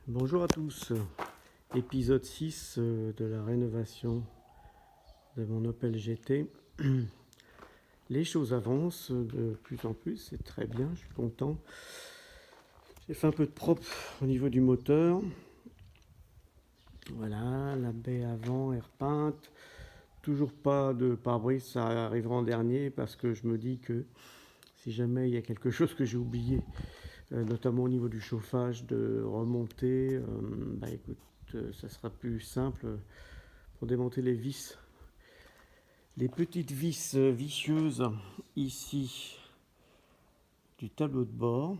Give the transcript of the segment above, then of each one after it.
Bonjour à tous, épisode 6 de la rénovation de mon Opel GT. Les choses avancent de plus en plus, c'est très bien, je suis content. J'ai fait un peu de propre au niveau du moteur. Voilà, la baie avant est repeinte. Toujours pas de pare-brise, ça arrivera en dernier parce que je me dis que si jamais il y a quelque chose que j'ai oublié, notamment au niveau du chauffage, de remonter, bah écoute, ça sera plus simple pour démonter les vis. Les petites vis vicieuses ici du tableau de bord.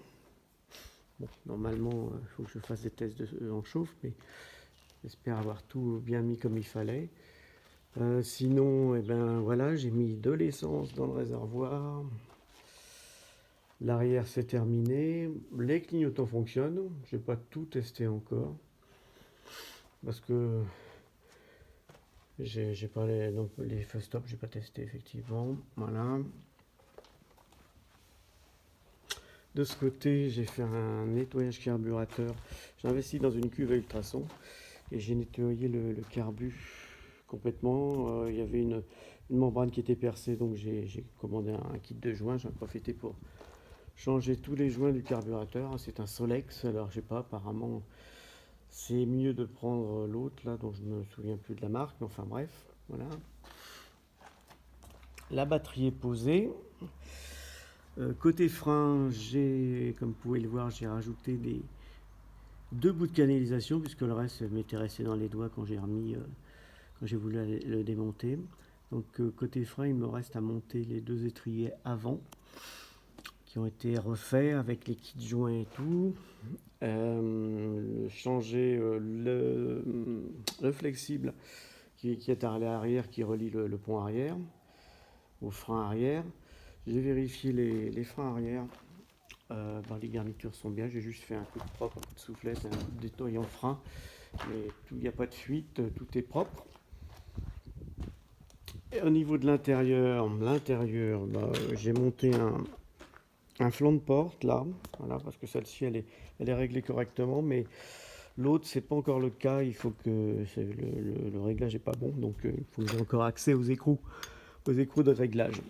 Bon, normalement, il faut que je fasse des tests en chauffe, mais j'espère avoir tout bien mis comme il fallait. Sinon, eh ben, voilà, j'ai mis de l'essence dans le réservoir. L'arrière c'est terminé. Les clignotants fonctionnent. Je n'ai pas tout testé encore. Parce que j'ai pas les feux stop, j'ai pas testé effectivement. Voilà. De ce côté, j'ai fait un nettoyage carburateur. J'ai investi dans une cuve à ultrasons et j'ai nettoyé le carbu complètement. Il y avait une membrane qui était percée, donc j'ai commandé un kit de joints. J'en ai profité pour changer tous les joints du carburateur. C'est un Solex, alors je sais pas, apparemment c'est mieux de prendre l'autre là, dont je ne me souviens plus de la marque, mais enfin bref, voilà. La batterie est posée. Côté frein, comme vous pouvez le voir, j'ai rajouté deux bouts de canalisation puisque le reste m'était resté dans les doigts quand quand j'ai voulu le démonter. Donc côté frein, il me reste à monter les deux étriers avant qui ont été refaits avec les kits joints et tout. Changer le flexible qui est à l'arrière, qui relie le pont arrière au frein arrière. J'ai vérifié les freins arrière. Les garnitures sont bien. J'ai juste fait un coup de propre, un coup de soufflette, un coup de nettoyant frein. Mais il n'y a pas de fuite, tout est propre. Et au niveau de l'intérieur, j'ai monté un flanc de porte là, voilà, parce que celle-ci elle est réglée correctement, mais l'autre c'est pas encore le cas. Il faut que le réglage est pas bon, donc il faut que j'ai encore accès aux écrous de réglage.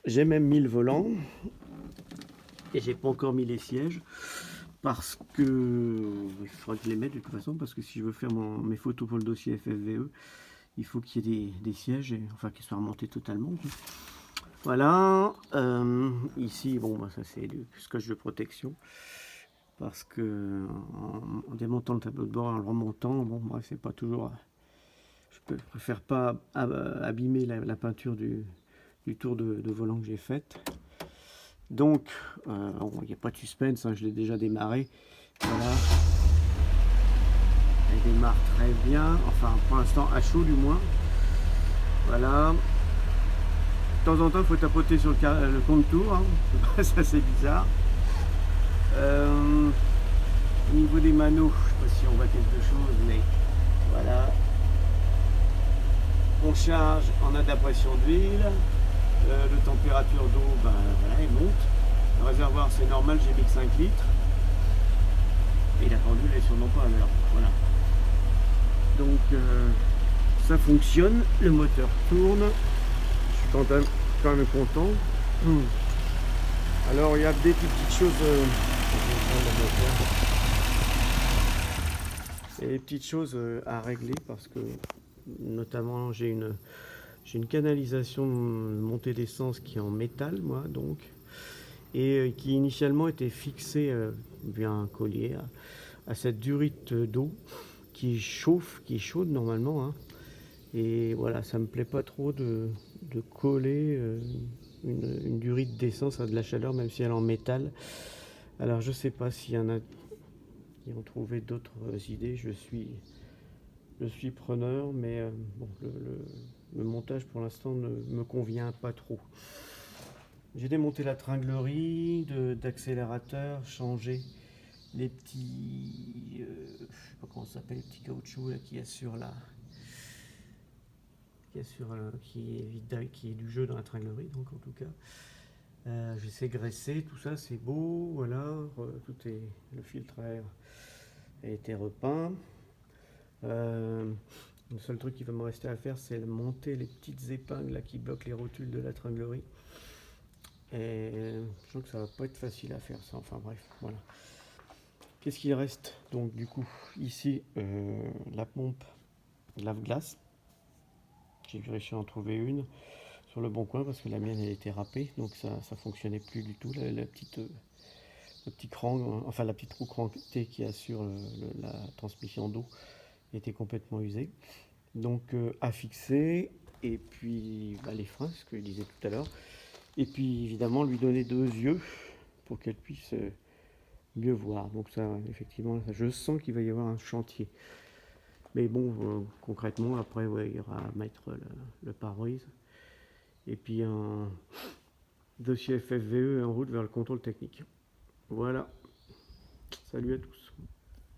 J'ai même mis le volant et j'ai pas encore mis les sièges parce que il faudra que je les mette de toute façon, parce que si je veux faire mes photos pour le dossier FFVE, il faut qu'il y ait des sièges, enfin qu'ils soient remontés totalement. Voilà, ici, bon, bah, ça c'est du scotch de protection, parce que en démontant le tableau de bord, en le remontant, bon, bref, c'est pas toujours. Je préfère pas abîmer la peinture du tour de volant que j'ai faite. Donc, il n'y a pas de suspense, hein, je l'ai déjà démarré. Voilà, elle démarre très bien, enfin pour l'instant à chaud du moins. Voilà. De temps en temps, il faut tapoter sur le contour, hein. C'est assez bizarre. Au niveau des manos, je ne sais pas si on voit quelque chose, mais voilà. On charge en adaptation d'huile. De température d'eau, ben, voilà, il monte. Le réservoir, c'est normal, j'ai mis que 5 litres. Et la pendule est sûrement pas à l'heure. Voilà. Donc, ça fonctionne. Le moteur tourne. Je suis quand même content. Alors, il y a des petites choses. Il y a des petites choses à régler parce que, notamment, j'ai une canalisation de montée d'essence qui est en métal, moi, donc, et qui initialement était fixée via un collier à cette durite d'eau qui chauffe, qui est chaude normalement, hein. Et voilà, ça me plaît pas trop de coller une durite d'essence à de la chaleur, même si elle est en métal. Alors je sais pas s'il y en a qui ont trouvé d'autres idées, je suis preneur, mais bon, le montage pour l'instant ne me convient pas trop. J'ai démonté la tringlerie d'accélérateur, changé les petits, je sais pas comment ça s'appelle, les petits caoutchoucs là, qui assurent qui est du jeu dans la tringlerie, donc en tout cas. J'essaie de graisser, tout ça c'est beau, voilà, tout est le filtre à air a été repeint. Le seul truc qui va me rester à faire, c'est monter les petites épingles là, qui bloquent les rotules de la tringlerie. Et je sens que ça va pas être facile à faire ça. Enfin bref, voilà. Qu'est-ce qu'il reste? Donc du coup, ici, la pompe lave-glace. J'ai réussi à en trouver une sur le bon coin parce que la mienne elle était râpée, donc ça fonctionnait plus du tout. La petite, le petit cran, enfin la petite roue crantée qui assure la transmission d'eau était complètement usée. Donc à fixer, et puis bah, les freins, ce que je disais tout à l'heure. Et puis évidemment lui donner deux yeux pour qu'elle puisse mieux voir. Donc ça, effectivement, je sens qu'il va y avoir un chantier. Mais bon, concrètement, après, ouais, il y aura à mettre le pare-brise. Et puis un dossier FFVE en route vers le contrôle technique. Voilà. Salut à tous.